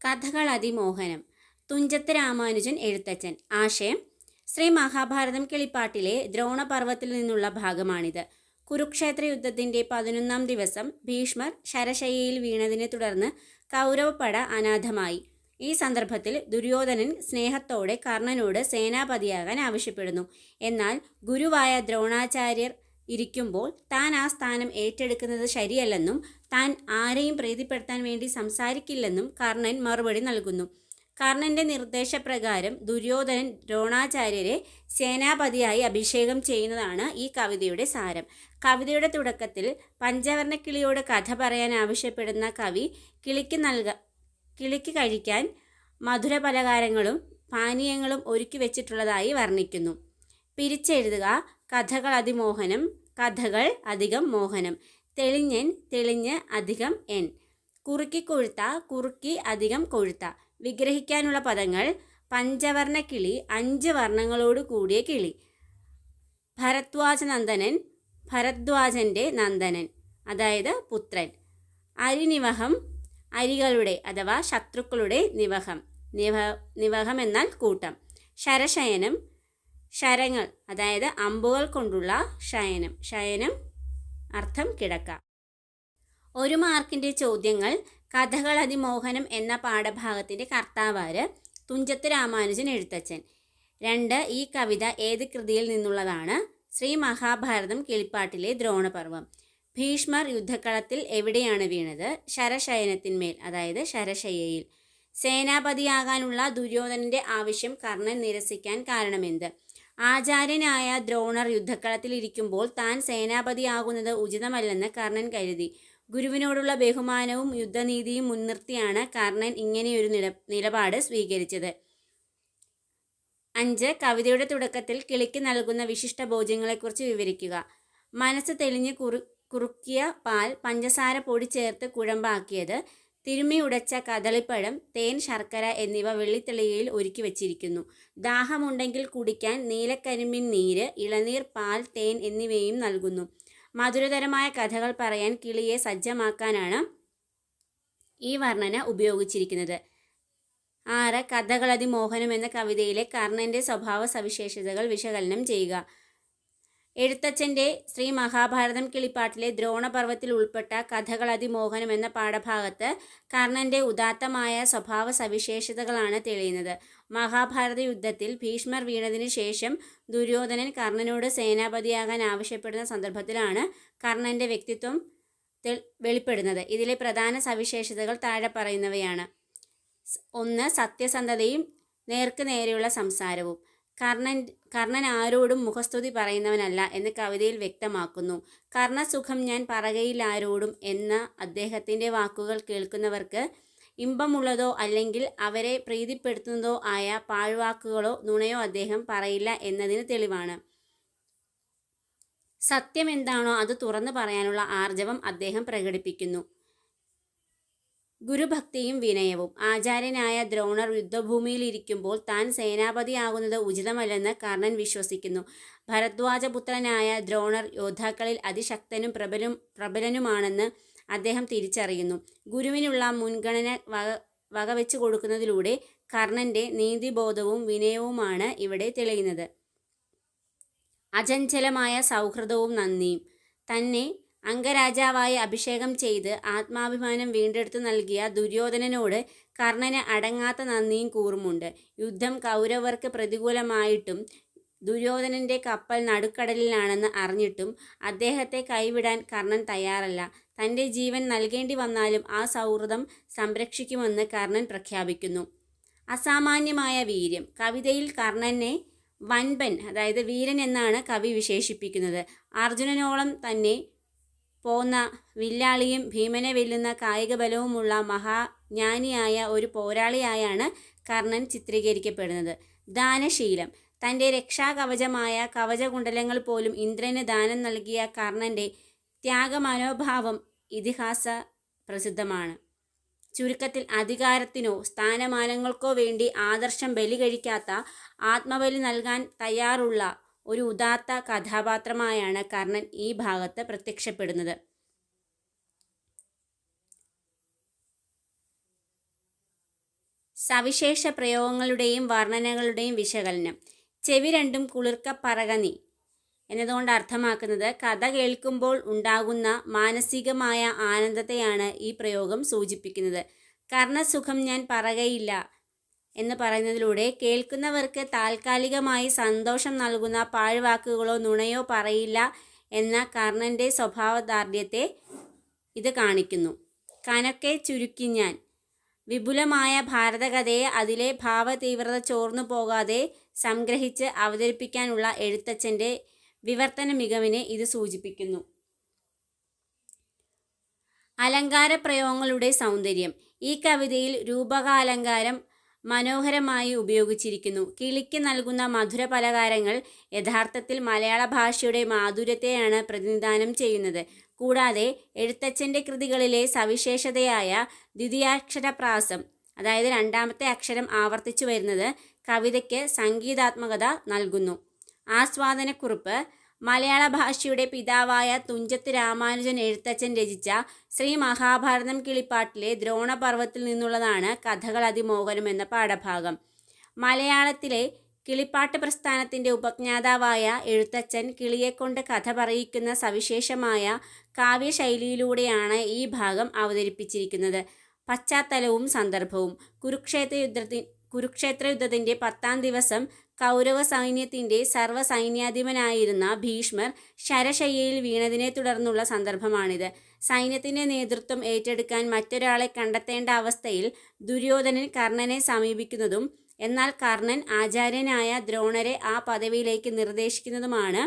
കഥകൾ അതിമോഹനം. തുഞ്ചത്ത് രാമാനുജൻ എഴുത്തച്ഛൻ. ആശയം: ശ്രീ മഹാഭാരതം കിളിപ്പാട്ടിലെ ദ്രോണപർവ്വത്തിൽ നിന്നുള്ള ഭാഗമാണിത്. കുരുക്ഷേത്ര യുദ്ധത്തിന്റെ 11ാം ദിവസം ഭീഷ്മർ ശരശയ്യയിൽ വീണതിനെ തുടർന്ന് കൗരവപ്പട അനാഥമായി. ഈ സന്ദർഭത്തിൽ ദുര്യോധനൻ സ്നേഹത്തോടെ കർണനോട് സേനാപതിയാകാൻ ആവശ്യപ്പെടുന്നു. എന്നാൽ ഗുരുവായ ദ്രോണാചാര്യർ ഇരിക്കുമ്പോൾ താൻ ആ സ്ഥാനം ഏറ്റെടുക്കുന്നത് ശരിയല്ലെന്നും താൻ ആരെയും പ്രീതിപ്പെടുത്താൻ വേണ്ടി സംസാരിക്കില്ലെന്നും കർണൻ മറുപടി നൽകുന്നു. കർണന്റെ നിർദ്ദേശപ്രകാരം ദുര്യോധനൻ ദ്രോണാചാര്യരെ സേനാപതിയായി അഭിഷേകം ചെയ്യുന്നതാണ് ഈ കവിതയുടെ സാരം. കവിതയുടെ തുടക്കത്തിൽ പഞ്ചവർണ്ണക്കിളിയോട് കഥ പറയാൻ ആവശ്യപ്പെടുന്ന കവി കിളിക്ക് കഴിക്കാൻ മധുരപലഹാരങ്ങളും പാനീയങ്ങളും ഒരുക്കി വെച്ചിട്ടുള്ളതായി വർണ്ണിക്കുന്നു. പിരിച്ചെഴുതുക: കഥകൾ അതിമോഹനം, കഥകൾ അധികം മോഹനം. തെളിഞ്ഞൻ, തെളിഞ്ഞ് അധികം എൻ. കുറുക്കിക്കൊഴുത്ത, കുറുക്കി അധികം കൊഴുത്ത. വിഗ്രഹിക്കാനുള്ള പദങ്ങൾ: പഞ്ചവർണ്ണക്കിളി, 5 വർണ്ണങ്ങളോട് കൂടിയ കിളി. ഭരദ്വാജനന്ദനൻ, ഭരദ്വാജന്റെ നന്ദനൻ, അതായത് പുത്രൻ. അരിനിവഹം, അരികളുടെ അഥവാ ശത്രുക്കളുടെ നിവഹം. നിവഹം എന്നാൽ കൂട്ടം. ശരശയനം, ശരങ്ങൾ അതായത് അമ്പുകൾ കൊണ്ടുള്ള ശയനം. ശയനം അർത്ഥം കിടക്ക. 1 മാർക്കിൻ്റെ ചോദ്യങ്ങൾ: കഥകൾ അതിമോഹനം എന്ന പാഠഭാഗത്തിൻ്റെ കർത്താവാര്? തുഞ്ചത്ത് രാമാനുജൻ എഴുത്തച്ഛൻ. 2. ഈ കവിത ഏത് കൃതിയിൽ നിന്നുള്ളതാണ്? ശ്രീ മഹാഭാരതം കിളിപ്പാട്ടിലെ ദ്രോണപർവം. ഭീഷ്മർ യുദ്ധക്കളത്തിൽ എവിടെയാണ് വീണത്? ശരശയനത്തിന്മേൽ, അതായത് ശരശയ്യയിൽ. സേനാപതിയാകാനുള്ള ദുര്യോധനന്റെ ആവശ്യം കർണൻ നിരസിക്കാൻ കാരണമെന്ത്? ആചാര്യനായ ദ്രോണർ യുദ്ധക്കളത്തിൽ ഇരിക്കുമ്പോൾ താൻ സേനാപതിയാകുന്നത് ഉചിതമല്ലെന്ന് കർണൻ കരുതി. ഗുരുവിനോടുള്ള ബഹുമാനവും യുദ്ധനീതിയും മുൻനിർത്തിയാണ് കർണൻ ഇങ്ങനെയൊരു നിലപാട് സ്വീകരിച്ചത്. 5. കവിതയുടെ തുടക്കത്തിൽ കിളിക്ക് നൽകുന്ന വിശിഷ്ട ഭോജ്യങ്ങളെക്കുറിച്ച് വിവരിക്കുക. മനസ്സ് തെളിഞ്ഞ് കുറുക്കിയ പാൽ, പഞ്ചസാര പൊടി ചേർത്ത് കുഴമ്പാക്കിയത്, തിരുമ്മി ഉടച്ച കദളിപ്പഴം, തേൻ, ശർക്കര എന്നിവ വെള്ളിത്തെളികയിൽ ഒരുക്കി വച്ചിരിക്കുന്നു. ദാഹമുണ്ടെങ്കിൽ കുടിക്കാൻ നീലക്കരിമ്പിൻ നീര്, ഇളനീർ, പാൽ, തേൻ എന്നിവയും നൽകുന്നു. മധുരതരമായ കഥകൾ പറയാൻ കിളിയെ സജ്ജമാക്കാനാണ് ഈ വർണ്ണന ഉപയോഗിച്ചിരിക്കുന്നത്. 6. കഥകൾ അതിമോഹനം എന്ന കവിതയിലെ കർണന്റെ സ്വഭാവ സവിശേഷതകൾ വിശകലനം ചെയ്യുക. എഴുത്തച്ഛൻ്റെ ശ്രീ മഹാഭാരതം കിളിപ്പാട്ടിലെ ദ്രോണപർവത്തിൽ ഉൾപ്പെട്ട കഥകൾ അതിമോഹനം എന്ന പാഠഭാഗത്ത് കർണന്റെ ഉദാത്തമായ സ്വഭാവ സവിശേഷതകളാണ് തെളിയുന്നത്. മഹാഭാരത യുദ്ധത്തിൽ ഭീഷ്മർ വീണതിന് ശേഷം ദുര്യോധനൻ കർണനോട് സേനാപതിയാകാൻ ആവശ്യപ്പെടുന്ന സന്ദർഭത്തിലാണ് കർണന്റെ വ്യക്തിത്വം വെളിപ്പെടുന്നത്. ഇതിലെ പ്രധാന സവിശേഷതകൾ താഴെ പറയുന്നവയാണ്. 1. സത്യസന്ധതയും നേർക്ക് നേരെയുള്ള സംസാരവും. കർണൻ ആരോടും മുഖസ്തുതി പറയുന്നവനല്ല എന്ന് കവിതയിൽ വ്യക്തമാക്കുന്നു. കർണസുഖം ഞാൻ പറകയിലാരോടും എന്ന അദ്ദേഹത്തിൻ്റെ വാക്കുകൾ കേൾക്കുന്നവർക്ക് ഇമ്പമുള്ളതോ അല്ലെങ്കിൽ അവരെ പ്രീതിപ്പെടുത്തുന്നതോ ആയ പാഴ്വാക്കുകളോ നുണയോ അദ്ദേഹം പറയില്ല എന്നതിന് തെളിവാണ്. സത്യം എന്താണോ അത് തുറന്നു പറയാനുള്ള ആർജവം അദ്ദേഹം പ്രകടിപ്പിക്കുന്നു. ഗുരുഭക്തിയും വിനയവും. ആചാര്യനായ ദ്രോണർ യുദ്ധഭൂമിയിലിരിക്കുമ്പോൾ താൻ സേനാപതിയാകുന്നത് ഉചിതമല്ലെന്ന് കർണൻ വിശ്വസിക്കുന്നു. ഭരദ്വാജപുത്രനായ ദ്രോണർ യോദ്ധാക്കളിൽ അതിശക്തനും പ്രബലനുമാണെന്ന് അദ്ദേഹം തിരിച്ചറിയുന്നു. ഗുരുവിനുള്ള മുൻഗണന വകവെച്ചു കൊടുക്കുന്നതിലൂടെ കർണന്റെ നീതിബോധവും വിനയവുമാണ് ഇവിടെ തെളിയുന്നത്. അചഞ്ചലമായ സൗഹൃദവും നന്ദിയും. തന്നെ അംഗരാജാവായി അഭിഷേകം ചെയ്ത് ആത്മാഭിമാനം വീണ്ടെടുത്തു നൽകിയ ദുര്യോധനനോട് കർണന് അടങ്ങാത്ത നന്ദിയും കൂറുമുണ്ട്. യുദ്ധം കൗരവർക്ക് പ്രതികൂലമായിട്ടും ദുര്യോധനന്റെ കപ്പൽ നടുക്കടലിലാണെന്ന് അറിഞ്ഞിട്ടും അദ്ദേഹത്തെ കൈവിടാൻ കർണൻ തയ്യാറല്ല. തൻ്റെ ജീവൻ നൽകേണ്ടി വന്നാലും ആ സൗഹൃദം സംരക്ഷിക്കുമെന്ന് കർണൻ പ്രഖ്യാപിക്കുന്നു. അസാമാന്യമായ വീര്യം. കവിതയിൽ കർണനെ വൻപൻ, അതായത് വീരൻ എന്നാണ് കവി വിശേഷിപ്പിക്കുന്നത്. അർജുനനോളം തന്നെ പോന്ന വില്ലാളിയും ഭീമനെ വെല്ലുന്ന കായിക ബലവുമുള്ള മഹാജ്ഞാനിയായ ഒരു പോരാളിയായാണ് കർണൻ ചിത്രീകരിക്കപ്പെടുന്നത്. ദാനശീലം. തൻ്റെ രക്ഷാകവചമായ കവചകുണ്ടലങ്ങൾ പോലും ഇന്ദ്രന് ദാനം നൽകിയ കർണൻ്റെ ത്യാഗമനോഭാവം ഇതിഹാസ പ്രസിദ്ധമാണ്. ചുരുക്കത്തിൽ അധികാരത്തിനോ സ്ഥാനമാനങ്ങൾക്കോ വേണ്ടി ആദർശം ബലി കഴിക്കാത്ത, ആത്മബലി നൽകാൻ തയ്യാറുള്ള ഒരു ഉദാത്ത കഥാപാത്രമായാണ് കർണൻ ഈ ഭാഗത്ത് പ്രത്യക്ഷപ്പെടുന്നത്. സവിശേഷ പ്രയോഗങ്ങളുടെയും വർണ്ണനകളുടെയും വിശകലനം. ചെവി രണ്ടും കുളിർക്ക പറക നീ എന്നതുകൊണ്ട് അർത്ഥമാക്കുന്നത് കഥ കേൾക്കുമ്പോൾ ഉണ്ടാകുന്ന മാനസികമായ ആനന്ദത്തെയാണ് ഈ പ്രയോഗം സൂചിപ്പിക്കുന്നത്. കർണസുഖം ഞാൻ പറകയില്ല എന്ന് പറയുന്നതിലൂടെ കേൾക്കുന്നവർക്ക് താൽക്കാലികമായി സന്തോഷം നൽകുന്ന പാഴ്വാക്കുകളോ നുണയോ പറയില്ല എന്ന കർണൻ്റെ സ്വഭാവദാർഢ്യത്തെ ഇത് കാണിക്കുന്നു. കനക്കെ ചുരുക്കി ഞാൻ. വിപുലമായ ഭാരതകഥയെ അതിലെ ഭാവതീവ്രത ചോർന്നു പോകാതെ സംഗ്രഹിച്ച് അവതരിപ്പിക്കാനുള്ള എഴുത്തച്ഛൻ്റെ വിവർത്തന മികവിനെ ഇത് സൂചിപ്പിക്കുന്നു. അലങ്കാര പ്രയോഗങ്ങളുടെ സൗന്ദര്യം. ഈ കവിതയിൽ രൂപകാലങ്കാരം മനോഹരമായി ഉപയോഗിച്ചിരിക്കുന്നു. കിളിക്ക് നൽകുന്ന മധുര പലകാരങ്ങൾ യഥാർത്ഥത്തിൽ മലയാള ഭാഷയുടെ മാധുര്യത്തെയാണ് പ്രതിനിധാനം ചെയ്യുന്നത്. കൂടാതെ എഴുത്തച്ഛൻ്റെ കൃതികളിലെ സവിശേഷതയായ ദ്വിതീയാക്ഷരപ്രാസം, അതായത് രണ്ടാമത്തെ അക്ഷരം ആവർത്തിച്ചു വരുന്നത് കവിതയ്ക്ക് സംഗീതാത്മകത നൽകുന്നു. ആസ്വാദനക്കുറിപ്പ്. മലയാള ഭാഷയുടെ പിതാവായ തുഞ്ചത്ത് രാമാനുജൻ എഴുത്തച്ഛൻ രചിച്ച ശ്രീ മഹാഭാരതം കിളിപ്പാട്ടിലെ ദ്രോണപർവത്തിൽ നിന്നുള്ളതാണ് കഥകൾ അതിമോഹനം എന്ന പാഠഭാഗം. മലയാളത്തിലെ കിളിപ്പാട്ട് പ്രസ്ഥാനത്തിൻ്റെ ഉപജ്ഞാതാവായ എഴുത്തച്ഛൻ കിളിയെക്കൊണ്ട് കഥ പറയിക്കുന്ന സവിശേഷമായ കാവ്യശൈലിയിലൂടെയാണ് ഈ ഭാഗം അവതരിപ്പിച്ചിരിക്കുന്നത്. പശ്ചാത്തലവും സന്ദർഭവും. കുരുക്ഷേത്ര യുദ്ധത്തിൻ്റെ 10-ാം ദിവസം കൗരവ സൈന്യത്തിൻ്റെ സർവ്വസൈന്യാധിപനായിരുന്ന ഭീഷ്മർ ശരശയ്യയിൽ വീണതിനെ തുടർന്നുള്ള സന്ദർഭമാണിത്. സൈന്യത്തിൻ്റെ നേതൃത്വം ഏറ്റെടുക്കാൻ മറ്റൊരാളെ കണ്ടെത്തേണ്ട അവസ്ഥയിൽ ദുര്യോധനൻ കർണനെ സമീപിക്കുന്നതും എന്നാൽ കർണൻ ആചാര്യനായ ദ്രോണരെ ആ പദവിയിലേക്ക് നിർദ്ദേശിക്കുന്നതുമാണ്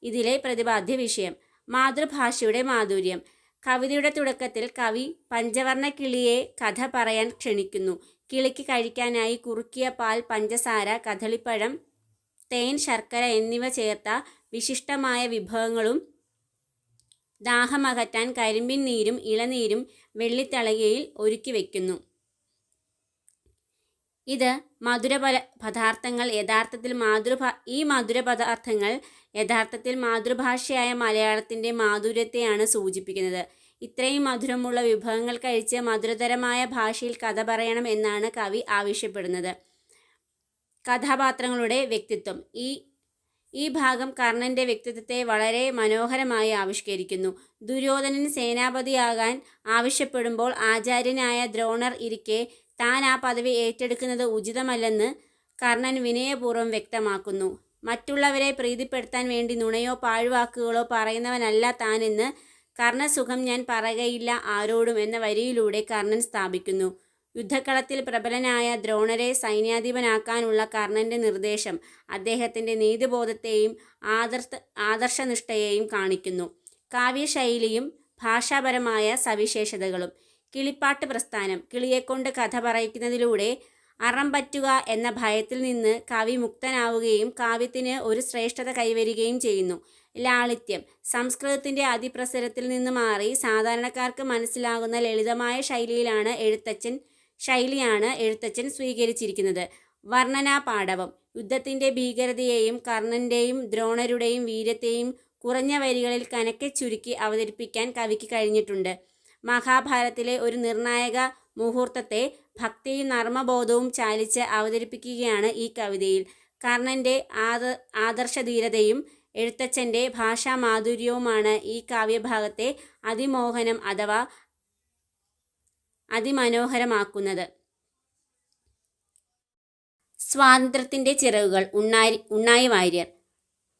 ഇതിലെ പ്രതിപാദ്യ വിഷയം. മാതൃഭാഷയുടെ മാധുര്യം. കവിതയുടെ തുടക്കത്തിൽ കവി പഞ്ചവർണ്ണ കിളിയെ കഥ പറയാൻ ക്ഷണിക്കുന്നു. കിളിക്ക് കഴിക്കാനായി കുറുക്കിയ പാൽ, പഞ്ചസാര, കദളിപ്പഴം, തേൻ, ശർക്കര എന്നിവ ചേർത്ത വിശിഷ്ടമായ വിഭവങ്ങളും ദാഹമകറ്റാൻ കരിമ്പിൻ നീരും ഇളനീരും വെള്ളിത്തളികയിൽ ഒരുക്കി വയ്ക്കുന്നു. ഇത് പദാർത്ഥങ്ങൾ യഥാർത്ഥത്തിൽ മാതൃഭാഷയായ മലയാളത്തിൻ്റെ മാധുര്യത്തെയാണ് സൂചിപ്പിക്കുന്നത്. ഇത്രയും മധുരമുള്ള വിഭവങ്ങൾ കഴിച്ച് മധുരതരമായ ഭാഷയിൽ കഥ പറയണം എന്നാണ് കവി ആവശ്യപ്പെടുന്നത്. കഥാപാത്രങ്ങളുടെ വ്യക്തിത്വം. ഈ ഭാഗം കർണൻ്റെ വ്യക്തിത്വത്തെ വളരെ മനോഹരമായി ആവിഷ്കരിക്കുന്നു. ദുര്യോധനൻ സേനാപതിയാകാൻ ആവശ്യപ്പെടുമ്പോൾ ആചാര്യനായ ദ്രോണർ ഇരിക്കെ താൻ ആ പദവി ഏറ്റെടുക്കുന്നത് ഉചിതമല്ലെന്ന് കർണൻ വിനയപൂർവ്വം വ്യക്തമാക്കുന്നു. മറ്റുള്ളവരെ പ്രീതിപ്പെടുത്താൻ വേണ്ടി നുണയോ പാഴ്വാക്കുകളോ പറയുന്നവനല്ല താനെന്ന് കർണസുഖം ഞാൻ പറകയില്ല ആരോടും എന്ന വരിയിലൂടെ കർണൻ സ്ഥാപിക്കുന്നു. യുദ്ധക്കളത്തിൽ പ്രബലനായ ദ്രോണരെ സൈന്യാധിപനാക്കാനുള്ള കർണൻ്റെ നിർദ്ദേശം അദ്ദേഹത്തിൻ്റെ നീതിബോധത്തെയും ആദർശനിഷ്ഠയെയും കാണിക്കുന്നു. കാവ്യശൈലിയും ഭാഷാപരമായ സവിശേഷതകളും. കിളിപ്പാട്ട് പ്രസ്ഥാനം. കിളിയെക്കൊണ്ട് കഥ പറയിക്കുന്നതിലൂടെ അറം പറ്റുക എന്ന ഭയത്തിൽ നിന്ന് കവി മുക്തനാവുകയും കാവ്യത്തിന് ഒരു ശ്രേഷ്ഠത കൈവരികയും ചെയ്യുന്നു. ലാളിത്യം. സംസ്കൃതത്തിൻ്റെ അതിപ്രസരത്തിൽ നിന്ന് മാറി സാധാരണക്കാർക്ക് മനസ്സിലാകുന്ന ലളിതമായ ശൈലിയാണ് എഴുത്തച്ഛൻ സ്വീകരിച്ചിരിക്കുന്നത്. വർണ്ണനാ പാടവം. യുദ്ധത്തിൻ്റെ ഭീകരതയെയും കർണൻ്റെയും ദ്രോണരുടെയും വീര്യത്തെയും കുറഞ്ഞ വരികളിൽ കനക്കെ ചുരുക്കി അവതരിപ്പിക്കാൻ കവിക്ക് കഴിഞ്ഞിട്ടുണ്ട്. മഹാഭാരതത്തിലെ ഒരു നിർണായക മുഹൂർത്തത്തെ ഭക്തിയും നർമ്മബോധവും ചാലിച്ച് അവതരിപ്പിക്കുകയാണ് ഈ കവിതയിൽ. കർണൻ്റെ ആദർശധീരതയും എഴുത്തച്ഛൻ്റെ ഭാഷാമാധുര്യവുമാണ് ഈ കാവ്യഭാഗത്തെ അതിമോഹനം അഥവാ അതിമനോഹരമാക്കുന്നത്. സ്വാതന്ത്ര്യത്തിൻ്റെ ചിറകുകൾ. ഉണ്ണായി വാര്യർ.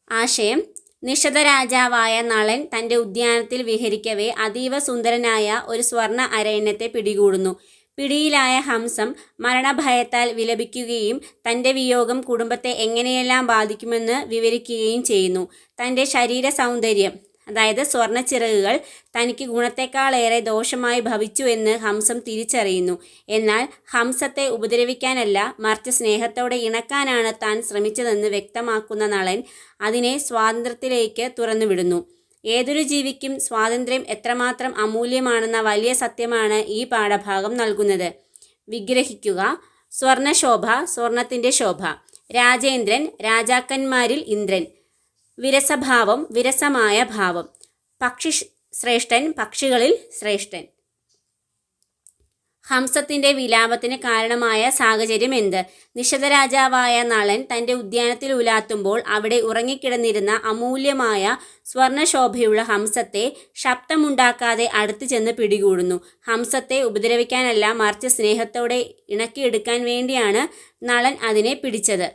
ആശയം. നിഷധരാജാവായ നളൻ തൻ്റെ ഉദ്യാനത്തിൽ വിഹരിക്കവേ അതീവ സുന്ദരനായ ഒരു സ്വർണ്ണ അരയന്നത്തെ പിടികൂടുന്നു. പിടിയിലായ ഹംസം മരണഭയത്താൽ വിലപിക്കുകയും തൻ്റെ വിയോഗം കുടുംബത്തെ എങ്ങനെയെല്ലാം ബാധിക്കുമെന്ന് വിവരിക്കുകയും ചെയ്യുന്നു. തൻ്റെ ശരീര സൗന്ദര്യം, അതായത് സ്വർണ്ണച്ചിറകുകൾ തനിക്ക് ഗുണത്തെക്കാളേറെ ദോഷമായി ഭവിച്ചു എന്ന് ഹംസം തിരിച്ചറിയുന്നു. എന്നാൽ ഹംസത്തെ ഉപദ്രവിക്കാനല്ല മറിച്ച് സ്നേഹത്തോടെ ഇണക്കാനാണ് താൻ ശ്രമിച്ചതെന്ന് വ്യക്തമാക്കുന്ന നളൻ അതിനെ സ്വാതന്ത്ര്യത്തിലേക്ക് തുറന്നുവിടുന്നു. ഏതൊരു ജീവിക്കും സ്വാതന്ത്ര്യം എത്രമാത്രം അമൂല്യമാണെന്ന വലിയ സത്യമാണ് ഈ പാഠഭാഗം നൽകുന്നത്. വിഗ്രഹിക്കുക. സ്വർണശോഭ, സ്വർണത്തിൻ്റെ ശോഭ. രാജേന്ദ്രൻ, രാജാക്കന്മാരിൽ ഇന്ദ്രൻ. വിരസഭാവം, വിരസമായ ഭാവം. പക്ഷി ശ്രേഷ്ഠൻ, പക്ഷികളിൽ ശ്രേഷ്ഠൻ. ഹംസത്തിന്റെ വിലാപത്തിന് കാരണമായ സാഹചര്യം എന്ത്? നിഷധരാജാവായ നളൻ തന്റെ ഉദ്യാനത്തിൽ ഉലാത്തുമ്പോൾ അവിടെ ഉറങ്ങിക്കിടന്നിരുന്ന അമൂല്യമായ സ്വർണശോഭയുള്ള ഹംസത്തെ ശബ്ദമുണ്ടാക്കാതെ അടുത്തു ചെന്ന് പിടികൂടുന്നു. ഹംസത്തെ ഉപദ്രവിക്കാനല്ല, മറിച്ച് സ്നേഹത്തോടെ ഇണക്കിയെടുക്കാൻ വേണ്ടിയാണ് നളൻ അതിനെ പിടിച്ചത്.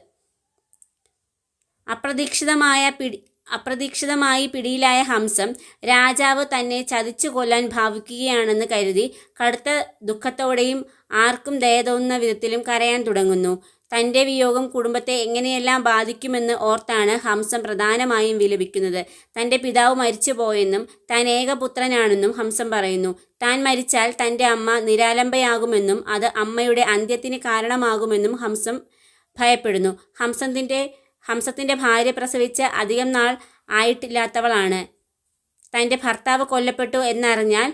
അപ്രതീക്ഷിതമായി പിടിയിലായ ഹംസം രാജാവ് തന്നെ ചതിച്ചു കൊല്ലാൻ ഭാവിക്കുകയാണെന്ന് കരുതി കടുത്ത ദുഃഖത്തോടെയും ആർക്കും ദയ തോന്നുന്ന വിധത്തിലും കരയാൻ തുടങ്ങുന്നു. തൻ്റെ വിയോഗം കുടുംബത്തെ എങ്ങനെയെല്ലാം ബാധിക്കുമെന്ന് ഓർത്താണ് ഹംസം പ്രധാനമായും വിലപിക്കുന്നത്. തൻ്റെ പിതാവ് മരിച്ചുപോയെന്നും താൻ ഏകപുത്രനാണെന്നും ഹംസം പറയുന്നു. താൻ മരിച്ചാൽ തൻ്റെ അമ്മ നിരാലംബയാകുമെന്നും അത് അമ്മയുടെ അന്ത്യത്തിന് കാരണമാകുമെന്നും ഹംസം ഭയപ്പെടുന്നു. ഹംസത്തിൻ്റെ ഭാര്യ പ്രസവിച്ച് അധികം നാൾ ആയിട്ടില്ലാത്തവളാണ്. തൻ്റെ ഭർത്താവ് കൊല്ലപ്പെട്ടു എന്നറിഞ്ഞാൽ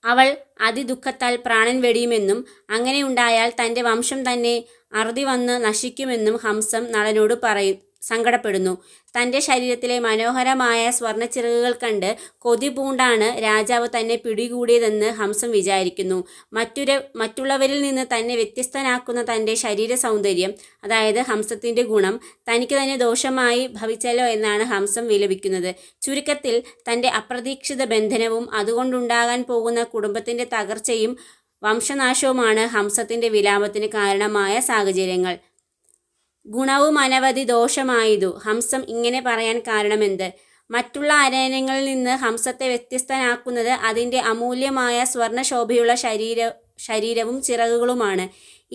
അവൾ അതിദുഃഖത്താൽ പ്രാണൻ വെടിയുമെന്നും അങ്ങനെയുണ്ടായാൽ തൻ്റെ വംശം തന്നെ അറുതി വന്ന് നശിക്കുമെന്നും ഹംസം നളനോട് സങ്കടപ്പെടുന്നു. തൻ്റെ ശരീരത്തിലെ മനോഹരമായ സ്വർണ്ണച്ചിറകുകൾ കണ്ട് കൊതി പൂണ്ടാണ് രാജാവ് തന്നെ പിടികൂടിയതെന്ന് ഹംസം വിചാരിക്കുന്നു. മറ്റുള്ളവരിൽ നിന്ന് തന്നെ വ്യത്യസ്തനാക്കുന്ന തൻ്റെ ശരീര സൗന്ദര്യം, അതായത് ഹംസത്തിൻ്റെ ഗുണം, തനിക്ക് തന്നെ ദോഷമായി ഭവിച്ചല്ലോ എന്നാണ് ഹംസം വിലപിക്കുന്നത്. ചുരുക്കത്തിൽ തൻ്റെ അപ്രതീക്ഷിത ബന്ധനവും അതുകൊണ്ടുണ്ടാകാൻ പോകുന്ന കുടുംബത്തിൻ്റെ തകർച്ചയും വംശനാശവുമാണ് ഹംസത്തിൻ്റെ വിലാപത്തിന് കാരണമായ സാഹചര്യങ്ങൾ. ഗുണവും അനവധി ദോഷമായതു. ഹംസം ഇങ്ങനെ പറയാൻ കാരണമെന്ത്? മറ്റുള്ള അരയന്നങ്ങളിൽ നിന്ന് ഹംസത്തെ വ്യത്യസ്തനാക്കുന്നത് അതിൻ്റെ അമൂല്യമായ സ്വർണ്ണശോഭയുള്ള ശരീരവും ചിറകുകളുമാണ്.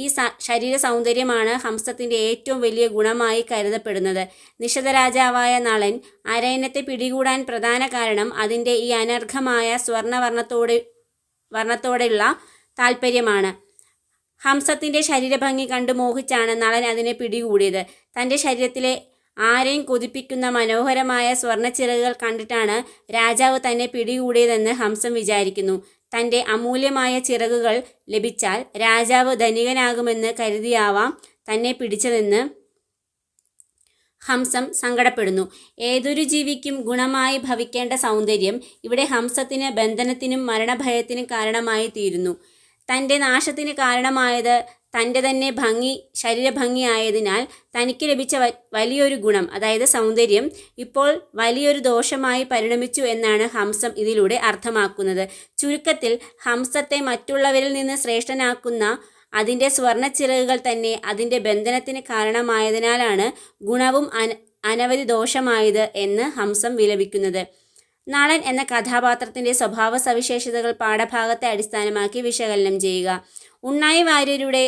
ഈ ശരീര സൗന്ദര്യമാണ് ഹംസത്തിൻ്റെ ഏറ്റവും വലിയ ഗുണമായി കരുതപ്പെടുന്നത്. നിഷധരാജാവായ നളൻ അരയന്നത്തെ പിടികൂടാൻ പ്രധാന കാരണം അതിൻ്റെ ഈ അനർഘമായ വർണ്ണത്തോടെയുള്ള താല്പര്യമാണ്. ഹംസത്തിൻ്റെ ശരീരഭംഗി കണ്ടു മോഹിച്ചാണ് നളൻ അതിനെ പിടികൂടിയത്. തൻ്റെ ശരീരത്തിലെ ആരെയും കൊതിപ്പിക്കുന്ന മനോഹരമായ സ്വർണ്ണച്ചിറകുകൾ കണ്ടിട്ടാണ് രാജാവ് തന്നെ പിടികൂടിയതെന്ന് ഹംസം വിചാരിക്കുന്നു. തൻ്റെ അമൂല്യമായ ചിറകുകൾ ലഭിച്ചാൽ രാജാവ് ധനികനാകുമെന്ന് കരുതിയാവാം തന്നെ പിടിച്ചതെന്ന് ഹംസം സങ്കടപ്പെടുന്നു. ഏതൊരു ജീവിക്കും ഗുണമായി ഭവിക്കേണ്ട സൗന്ദര്യം ഇവിടെ ഹംസത്തിന് ബന്ധനത്തിനും മരണഭയത്തിനും കാരണമായി തീരുന്നു. തൻ്റെ നാശത്തിന് കാരണമായത് തൻ്റെ തന്നെ ശരീരഭംഗിയായതിനാൽ തനിക്ക് ലഭിച്ച വലിയൊരു ഗുണം, അതായത് സൗന്ദര്യം, ഇപ്പോൾ വലിയൊരു ദോഷമായി പരിണമിച്ചു എന്നാണ് ഹംസം ഇതിലൂടെ അർത്ഥമാക്കുന്നത്. ചുരുക്കത്തിൽ ഹംസത്തെ മറ്റുള്ളവരിൽ നിന്ന് ശ്രേഷ്ഠനാക്കുന്ന അതിൻ്റെ സ്വർണ്ണച്ചിറകുകൾ തന്നെ അതിൻ്റെ ബന്ധനത്തിന് കാരണമായതിനാലാണ് ഗുണവും അനവധി ദോഷമായത് എന്ന് ഹംസം വിലപിക്കുന്നത്. നളൻ എന്ന കഥാപാത്രത്തിൻ്റെ സ്വഭാവ സവിശേഷതകൾ പാഠഭാഗത്തെ അടിസ്ഥാനമാക്കി വിശകലനം ചെയ്യുക. ഉണ്ണായി വാര്യരുടെ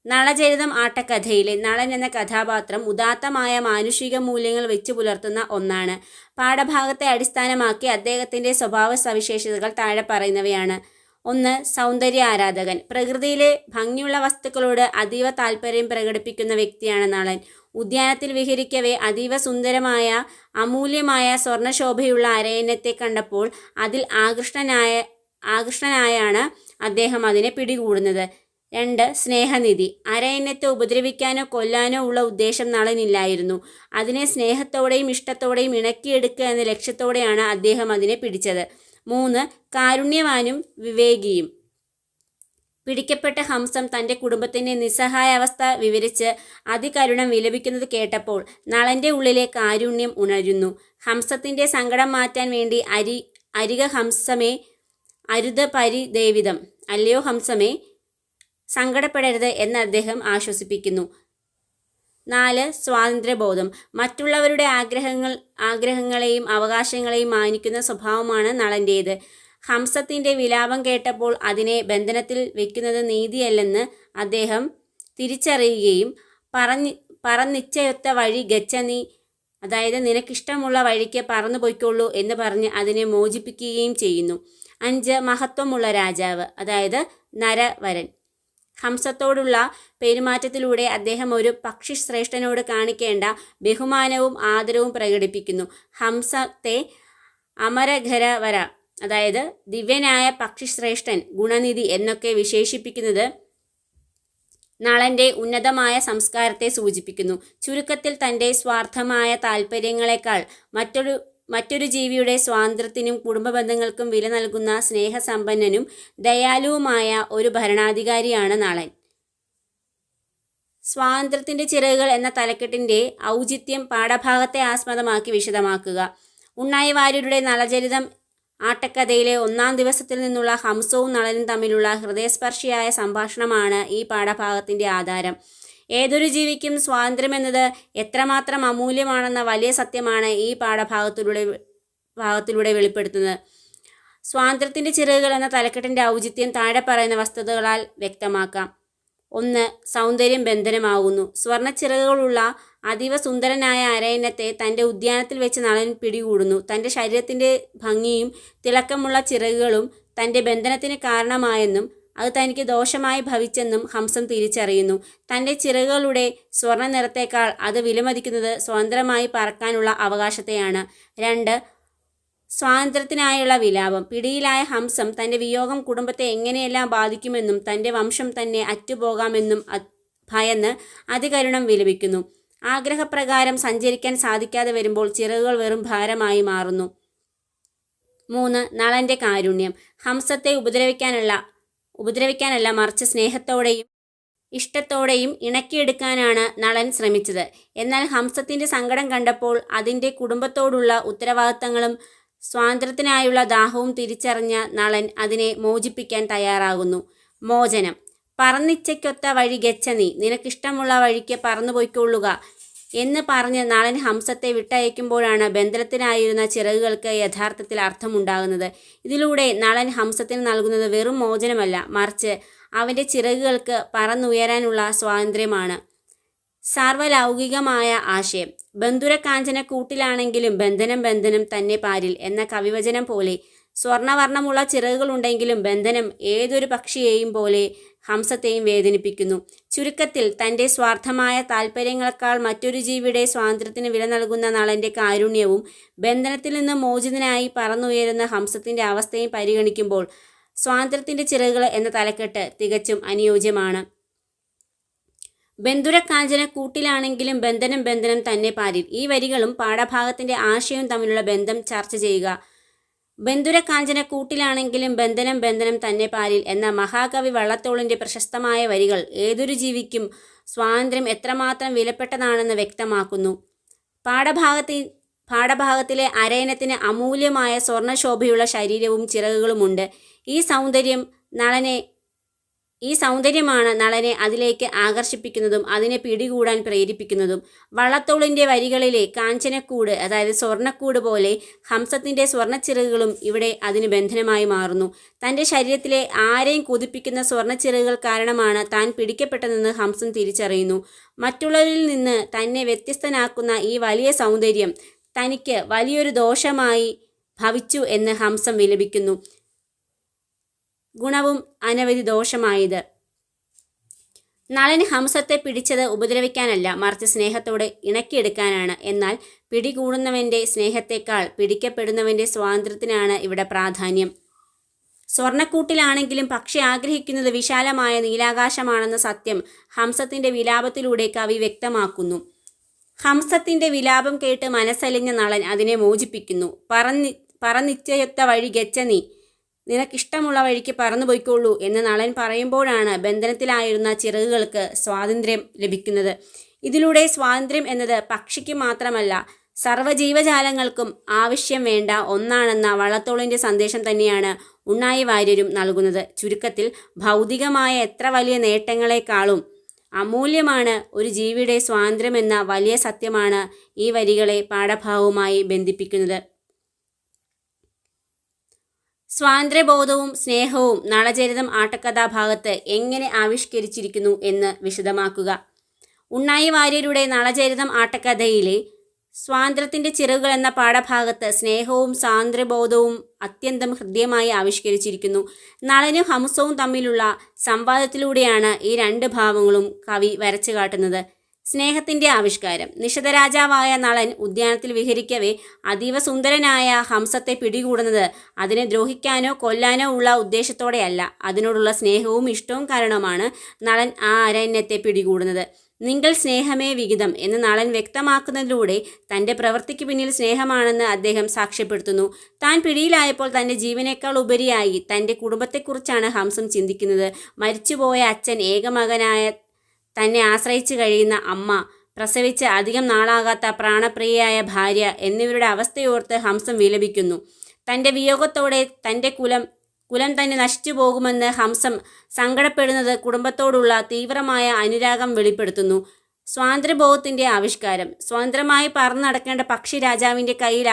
നളചരിതം ആട്ടക്കഥയിലെ നളൻ എന്ന കഥാപാത്രം ഉദാത്തമായ മാനുഷിക മൂല്യങ്ങൾ വെച്ചു പുലർത്തുന്ന ഒന്നാണ്. പാഠഭാഗത്തെ അടിസ്ഥാനമാക്കി അദ്ദേഹത്തിൻ്റെ സ്വഭാവ സവിശേഷതകൾ താഴെ പറയുന്നവയാണ്. 1. സൗന്ദര്യ ആരാധകൻ. പ്രകൃതിയിലെ ഭംഗിയുള്ള വസ്തുക്കളോട് അതീവ താല്പര്യം പ്രകടിപ്പിക്കുന്ന വ്യക്തിയാണ് നളൻ. ഉദ്യാനത്തിൽ വിഹരിക്കവേ അതീവ സുന്ദരമായ അമൂല്യമായ സ്വർണ്ണശോഭയുള്ള അരയന്നത്തെ കണ്ടപ്പോൾ അതിൽ ആകൃഷ്ടനായാണ് അദ്ദേഹം അതിനെ പിടികൂടുന്നത്. 2. സ്നേഹനിധി. അരയന്നത്തെ ഉപദ്രവിക്കാനോ കൊല്ലാനോ ഉള്ള ഉദ്ദേശം നളനില്ലായിരുന്നു. അതിനെ സ്നേഹത്തോടെയും ഇഷ്ടത്തോടെയും ഇണക്കിയെടുക്കുക എന്ന ലക്ഷ്യത്തോടെയാണ് അദ്ദേഹം അതിനെ പിടിച്ചത്. 3. കാരുണ്യവാനും വിവേകിയും. പിടിക്കപ്പെട്ട ഹംസം തൻ്റെ കുടുംബത്തിൻ്റെ നിസ്സഹായാവസ്ഥ വിവരിച്ച് അതികരുണം വിലപിക്കുന്നത് കേട്ടപ്പോൾ നളൻ്റെ ഉള്ളിലെ കാരുണ്യം ഉണരുന്നു. ഹംസത്തിൻ്റെ സങ്കടം മാറ്റാൻ വേണ്ടി അരിക ഹംസമേ അരുത് പരിദേവിതം, അല്ലയോ ഹംസമേ സങ്കടപ്പെടരുത് എന്ന് അദ്ദേഹം ആശ്വസിപ്പിക്കുന്നു. 4. സ്വാതന്ത്ര്യബോധം. മറ്റുള്ളവരുടെ ആഗ്രഹങ്ങളെയും അവകാശങ്ങളെയും മാനിക്കുന്ന സ്വഭാവമാണ് നളൻ്റേത്. ഹംസത്തിൻ്റെ വിലാപം കേട്ടപ്പോൾ അതിനെ ബന്ധനത്തിൽ വയ്ക്കുന്നത് നീതിയല്ലെന്ന് അദ്ദേഹം തിരിച്ചറിയുകയും പറന്നിച്ചയൊത്ത വഴി ഗച്ഛ നീ, അതായത് നിനക്കിഷ്ടമുള്ള വഴിക്ക് പറന്നു പൊയ്ക്കൊള്ളൂ എന്ന് പറഞ്ഞ് അതിനെ മോചിപ്പിക്കുകയും ചെയ്യുന്നു. 5. മഹത്വമുള്ള രാജാവ്, അതായത് നരവരൻ. ഹംസത്തോടുള്ള പെരുമാറ്റത്തിലൂടെ അദ്ദേഹം ഒരു പക്ഷിശ്രേഷ്ഠനോട് കാണിക്കേണ്ട ബഹുമാനവും ആദരവും പ്രകടിപ്പിക്കുന്നു. ഹംസത്തെ അമരഘരവര, അതായത് ദിവ്യനായ പക്ഷിശ്രേഷ്ഠൻ, ഗുണനിധി എന്നൊക്കെ വിശേഷിപ്പിക്കുന്നത് നളൻ്റെ ഉന്നതമായ സംസ്കാരത്തെ സൂചിപ്പിക്കുന്നു. ചുരുക്കത്തിൽ തൻ്റെ സ്വാർത്ഥമായ താല്പര്യങ്ങളെക്കാൾ മറ്റൊരു ജീവിയുടെ സ്വാതന്ത്ര്യത്തിനും കുടുംബ ബന്ധങ്ങൾക്കും വില നൽകുന്ന സ്നേഹസമ്പന്നനും ദയാലുവുമായ ഒരു ഭരണാധികാരിയാണ് നളൻ. സ്വാതന്ത്ര്യത്തിൻ്റെ ചിറകുകൾ എന്ന തലക്കെട്ടിൻ്റെ ഔചിത്യം പാഠഭാഗത്തെ ആസ്പദമാക്കി വിശദമാക്കുക. ഉണ്ണായി വാര്യരുടെ നളചരിതം ആട്ടക്കഥയിലെ 1-ാം ദിവസത്തിൽ നിന്നുള്ള ഹംസവും നളനും തമ്മിലുള്ള ഹൃദയസ്പർശിയായ സംഭാഷണമാണ് ഈ പാഠഭാഗത്തിൻ്റെ ആധാരം. ഏതൊരു ജീവിക്കും സ്വാതന്ത്ര്യമെന്നത് എത്രമാത്രം അമൂല്യമാണെന്ന വലിയ സത്യമാണ് ഈ പാഠഭാഗത്തിലൂടെ വെളിപ്പെടുത്തുന്നത്. സ്വാതന്ത്ര്യത്തിൻ്റെ ചിറകുകൾ എന്ന തലക്കെട്ടിൻ്റെ ഔചിത്യം താഴെ പറയുന്ന വസ്തുതകളാൽ വ്യക്തമാക്കാം. 1. സൗന്ദര്യം ബന്ധനമാകുന്നു. സ്വർണ്ണച്ചിറകുകളുള്ള അതീവ സുന്ദരനായ അരയന്നത്തെ തൻ്റെ ഉദ്യാനത്തിൽ വെച്ച് നളൻ പിടികൂടുന്നു. തൻ്റെ ശരീരത്തിൻ്റെ ഭംഗിയും തിളക്കമുള്ള ചിറകുകളും തൻ്റെ ബന്ധനത്തിന് കാരണമായെന്നും അത് തനിക്ക് ദോഷമായി ഭവിച്ചെന്നും ഹംസം തിരിച്ചറിയുന്നു. തൻ്റെ ചിറകുകളുടെ സ്വർണ്ണ നിറത്തേക്കാൾ അത് വിലമതിക്കുന്നത് സ്വതന്ത്രമായി പറക്കാനുള്ള അവകാശത്തെയാണ്. 2. സ്വാതന്ത്ര്യത്തിനായുള്ള വിലാപം. പിടിയിലായ ഹംസം തൻ്റെ വിയോഗം കുടുംബത്തെ എങ്ങനെയെല്ലാം ബാധിക്കുമെന്നും തൻ്റെ വംശം തന്നെ അറ്റുപോകാമെന്നും ഭയന്ന് അതികരുണം വിലപിക്കുന്നു. ആഗ്രഹപ്രകാരം സഞ്ചരിക്കാൻ സാധിക്കാതെ വരുമ്പോൾ ചിറകുകൾ വെറും ഭാരമായി മാറുന്നു. 3. നളൻ്റെ കാരുണ്യം. ഹംസത്തെ ഉപദ്രവിക്കാനല്ല മറിച്ച് സ്നേഹത്തോടെയും ഇഷ്ടത്തോടെയും ഇണക്കിയെടുക്കാനാണ് നളൻ ശ്രമിച്ചത്. എന്നാൽ ഹംസത്തിൻ്റെ സങ്കടം കണ്ടപ്പോൾ അതിൻ്റെ കുടുംബത്തോടുള്ള ഉത്തരവാദിത്തങ്ങളും സ്വാതന്ത്ര്യത്തിനായുള്ള ദാഹവും തിരിച്ചറിഞ്ഞ നളൻ അതിനെ മോചിപ്പിക്കാൻ തയ്യാറാകുന്നു. മോചനം. പറന്നിച്ചയ്ക്കൊത്ത വഴി ഗച്ഛ നീ, നിനക്കിഷ്ടമുള്ള വഴിക്ക് പറന്നുപോയിക്കൊള്ളുക എന്ന് പറഞ്ഞ് നളൻ ഹംസത്തെ വിട്ടയക്കുമ്പോഴാണ് ബന്ധനത്തിനായിരുന്ന ചിറകുകൾക്ക് യഥാർത്ഥത്തിൽ അർത്ഥമുണ്ടാകുന്നത്. ഇതിലൂടെ നളൻ ഹംസത്തിന് നൽകുന്നത് വെറും മോചനമല്ല, മറിച്ച് അവൻ്റെ ചിറകുകൾക്ക് പറന്നുയരാനുള്ള സ്വാതന്ത്ര്യമാണ്. സാർവലൗകികമായ ആശയം. ബന്ധുരകാഞ്ചന കൂട്ടിലാണെങ്കിലും ബന്ധനം തന്നെ പാരിൽ എന്ന കവിവചനം പോലെ സ്വർണ്ണവർണ്ണമുള്ള ചിറകുകളുണ്ടെങ്കിലും ബന്ധനം ഏതൊരു പക്ഷിയെയും പോലെ ഹംസത്തെയും വേദനിപ്പിക്കുന്നു. ചുരുക്കത്തിൽ തൻ്റെ സ്വാർത്ഥമായ താൽപ്പര്യങ്ങളെക്കാൾ മറ്റൊരു ജീവിയുടെ സ്വാതന്ത്ര്യത്തിന് വില നൽകുന്ന നളൻ്റെ കാരുണ്യവും ബന്ധനത്തിൽ നിന്ന് മോചിതനായി പറന്നുയരുന്ന ഹംസത്തിൻ്റെ അവസ്ഥയും പരിഗണിക്കുമ്പോൾ സ്വാതന്ത്ര്യത്തിൻ്റെ ചിറകുകൾ എന്ന തലക്കെട്ട് തികച്ചും അനുയോജ്യമാണ്. ബന്ധുരകാഞ്ചന കൂട്ടിലാണെങ്കിലും ബന്ധനം തന്നെ പാരിൽ. ഈ വരികളും പാഠഭാഗത്തിൻ്റെ ആശയവും തമ്മിലുള്ള ബന്ധം ചർച്ച ചെയ്യുക. ബന്ധുരകാഞ്ചന കൂട്ടിലാണെങ്കിലും ബന്ധനം തന്നെ പാരിൽ എന്ന മഹാകവി വള്ളത്തോളിൻ്റെ പ്രശസ്തമായ വരികൾ ഏതൊരു ജീവിക്കും സ്വാതന്ത്ര്യം എത്രമാത്രം വിലപ്പെട്ടതാണെന്ന് വ്യക്തമാക്കുന്നു. പാഠഭാഗത്തിലെ അരയന്നത്തിന് അമൂല്യമായ സ്വർണ്ണശോഭയുള്ള ശരീരവും ചിറകുകളുമുണ്ട്. ഈ സൗന്ദര്യമാണ് നളനെ അതിലേക്ക് ആകർഷിപ്പിക്കുന്നതും അതിനെ പിടികൂടാൻ പ്രേരിപ്പിക്കുന്നതും. വള്ളത്തോളിൻ്റെ വരികളിലെ കാഞ്ചനക്കൂട്, അതായത് സ്വർണ്ണക്കൂട് പോലെ ഹംസത്തിൻ്റെ സ്വർണ്ണച്ചിറകുകളും ഇവിടെ അതിന് ബന്ധനമായി മാറുന്നു. തൻ്റെ ശരീരത്തിലെ ആരെയും കൊതിപ്പിക്കുന്ന സ്വർണ്ണച്ചിറകുകൾ കാരണമാണ് താൻ പിടിക്കപ്പെട്ടതെന്ന് ഹംസം തിരിച്ചറിയുന്നു. മറ്റുള്ളവരിൽ നിന്ന് തന്നെ വ്യത്യസ്തനാക്കുന്ന ഈ വലിയ സൗന്ദര്യം തനിക്ക് വലിയൊരു ദോഷമായി ഭവിച്ചു എന്ന് ഹംസം വിലപിക്കുന്നു. ഗുണവും അനവധി ദോഷമായത്. നളൻ ഹംസത്തെ പിടിച്ചത് ഉപദ്രവിക്കാനല്ല, മറിച്ച് സ്നേഹത്തോടെ ഇണക്കിയെടുക്കാനാണ്. എന്നാൽ പിടികൂടുന്നവൻ്റെ സ്നേഹത്തെക്കാൾ പിടിക്കപ്പെടുന്നവൻ്റെ സ്വാതന്ത്ര്യത്തിനാണ് ഇവിടെ പ്രാധാന്യം. സ്വർണ്ണക്കൂട്ടിലാണെങ്കിലും പക്ഷി ആഗ്രഹിക്കുന്നത് വിശാലമായ നീലാകാശമാണെന്ന സത്യം ഹംസത്തിൻ്റെ വിലാപത്തിലൂടെ കവി വ്യക്തമാക്കുന്നു. ഹംസത്തിൻ്റെ വിലാപം കേട്ട് മനസ്സലിഞ്ഞ നളൻ അതിനെ മോചിപ്പിക്കുന്നു. പറന്നിച്ചയൊത്ത വഴി ഗച്ഛ നീ, നിനക്കിഷ്ടമുള്ള വഴിക്ക് പറന്നുപോയിക്കൊള്ളൂ എന്ന് നളൻ പറയുമ്പോഴാണ് ബന്ധനത്തിലായിരുന്ന ചിറകുകൾക്ക് സ്വാതന്ത്ര്യം ലഭിക്കുന്നത്. ഇതിലൂടെ സ്വാതന്ത്ര്യം എന്നത് പക്ഷിക്ക് മാത്രമല്ല സർവ്വജീവജാലങ്ങൾക്കും ആവശ്യം വേണ്ട ഒന്നാണെന്ന വള്ളത്തോളിൻ്റെ സന്ദേശം തന്നെയാണ് ഉണ്ണായി വാര്യരും നൽകുന്നത്. ചുരുക്കത്തിൽ ഭൗതികമായ എത്ര വലിയ നേട്ടങ്ങളെക്കാളും അമൂല്യമാണ് ഒരു ജീവിയുടെ സ്വാതന്ത്ര്യമെന്ന വലിയ സത്യമാണ് ഈ വരികളെ പാഠഭാഗവുമായി ബന്ധിപ്പിക്കുന്നത്. സ്വാതന്ത്ര്യബോധവും സ്നേഹവും നളചരിതം ആട്ടക്കഥാഭാഗത്ത് എങ്ങനെ ആവിഷ്കരിച്ചിരിക്കുന്നു എന്ന് വിശദമാക്കുക. ഉണ്ണായി വാര്യരുടെ നളചരിതം ആട്ടക്കഥയിലെ സ്വാതന്ത്ര്യത്തിൻ്റെ ചിറകുകൾ എന്ന പാഠഭാഗത്ത് സ്നേഹവും സ്വാതന്ത്ര്യബോധവും അത്യന്തം ഹൃദ്യമായി ആവിഷ്കരിച്ചിരിക്കുന്നു. നളനും ഹംസവും തമ്മിലുള്ള സംവാദത്തിലൂടെയാണ് ഈ രണ്ട് ഭാവങ്ങളും കവി വരച്ചു കാട്ടുന്നത്. സ്നേഹത്തിൻ്റെ ആവിഷ്കാരം. നിഷധരാജാവായ നളൻ ഉദ്യാനത്തിൽ വിഹരിക്കവേ അതീവ സുന്ദരനായ ഹംസത്തെ പിടികൂടുന്നത് അതിനെ ദ്രോഹിക്കാനോ കൊല്ലാനോ ഉള്ള ഉദ്ദേശത്തോടെയല്ല. അതിനോടുള്ള സ്നേഹവും ഇഷ്ടവും കാരണമാണ് നളൻ ആ അരയന്നത്തെ പിടികൂടുന്നത്. നിങ്ങൾ സ്നേഹമേ വിഹിതം എന്ന് നളൻ വ്യക്തമാക്കുന്നതിലൂടെ തൻ്റെ പ്രവൃത്തിക്ക് പിന്നിൽ സ്നേഹമാണെന്ന് അദ്ദേഹം സാക്ഷ്യപ്പെടുത്തുന്നു. താൻ പിടിയിലായപ്പോൾ തൻ്റെ ജീവനേക്കാൾ ഉപരിയായി തൻ്റെ കുടുംബത്തെക്കുറിച്ചാണ് ഹംസം ചിന്തിക്കുന്നത്. മരിച്ചുപോയ അച്ഛൻ, ഏകമകനായ തന്നെ ആശ്രയിച്ചു കഴിയുന്ന അമ്മ, പ്രസവിച്ച് അധികം നാളാകാത്ത പ്രാണപ്രിയയായ ഭാര്യ എന്നിവരുടെ അവസ്ഥയോർത്ത് ഹംസം വിലപിക്കുന്നു. തൻ്റെ വിയോഗത്തോടെ തൻ്റെ കുലം തന്നെ നശിച്ചു പോകുമെന്ന് ഹംസം സങ്കടപ്പെടുന്നത് കുടുംബത്തോടുള്ള തീവ്രമായ അനുരാഗം വെളിപ്പെടുത്തുന്നു. സ്വാതന്ത്ര്യബോധത്തിൻ്റെ ആവിഷ്കാരം. സ്വതന്ത്രമായി പറന്നു നടക്കേണ്ട പക്ഷി രാജാവിൻ്റെ കയ്യിൽ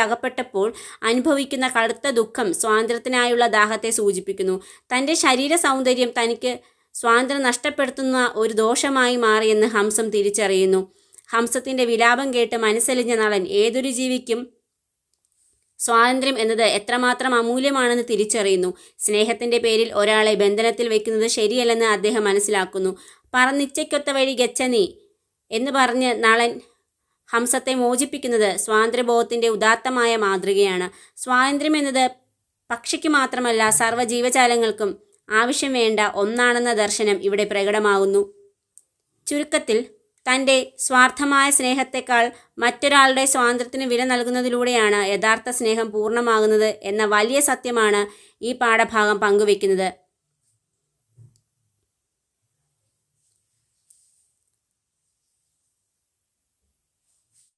അകപ്പെട്ടപ്പോൾ അനുഭവിക്കുന്ന കടുത്ത ദുഃഖം സ്വാതന്ത്ര്യത്തിനായുള്ള ദാഹത്തെ സൂചിപ്പിക്കുന്നു. തൻ്റെ ശരീര സൗന്ദര്യം തനിക്ക് സ്വാതന്ത്ര്യം നഷ്ടപ്പെടുത്തുന്ന ഒരു ദോഷമായി മാറിയെന്ന് ഹംസം തിരിച്ചറിയുന്നു. ഹംസത്തിൻ്റെ വിലാപം കേട്ട് മനസ്സലിഞ്ഞ നളൻ ഏതൊരു ജീവിക്കും സ്വാതന്ത്ര്യം എന്നത് എത്രമാത്രം അമൂല്യമാണെന്ന് തിരിച്ചറിയുന്നു. സ്നേഹത്തിൻ്റെ പേരിൽ ഒരാളെ ബന്ധനത്തിൽ വയ്ക്കുന്നത് ശരിയല്ലെന്ന് അദ്ദേഹം മനസ്സിലാക്കുന്നു. പറന്നിച്ചയ്ക്കൊത്ത വഴി ഗച്ഛ നീ എന്ന് പറഞ്ഞ് നളൻ ഹംസത്തെ മോചിപ്പിക്കുന്നത് സ്വാതന്ത്ര്യബോധത്തിൻ്റെ ഉദാത്തമായ മാതൃകയാണ്. സ്വാതന്ത്ര്യം എന്നത് പക്ഷിക്ക് മാത്രമല്ല സർവ്വജീവജാലങ്ങൾക്കും ആവശ്യം വേണ്ട ഒന്നാണെന്ന ദർശനം ഇവിടെ പ്രകടമാകുന്നു. ചുരുക്കത്തിൽ, തൻ്റെ സ്വാർത്ഥമായ സ്നേഹത്തെക്കാൾ മറ്റൊരാളുടെ സ്വാതന്ത്ര്യത്തിന് വില നൽകുന്നതിലൂടെയാണ് യഥാർത്ഥ സ്നേഹം പൂർണ്ണമാകുന്നത് എന്ന വലിയ സത്യമാണ് ഈ പാഠഭാഗം പങ്കുവയ്ക്കുന്നത്.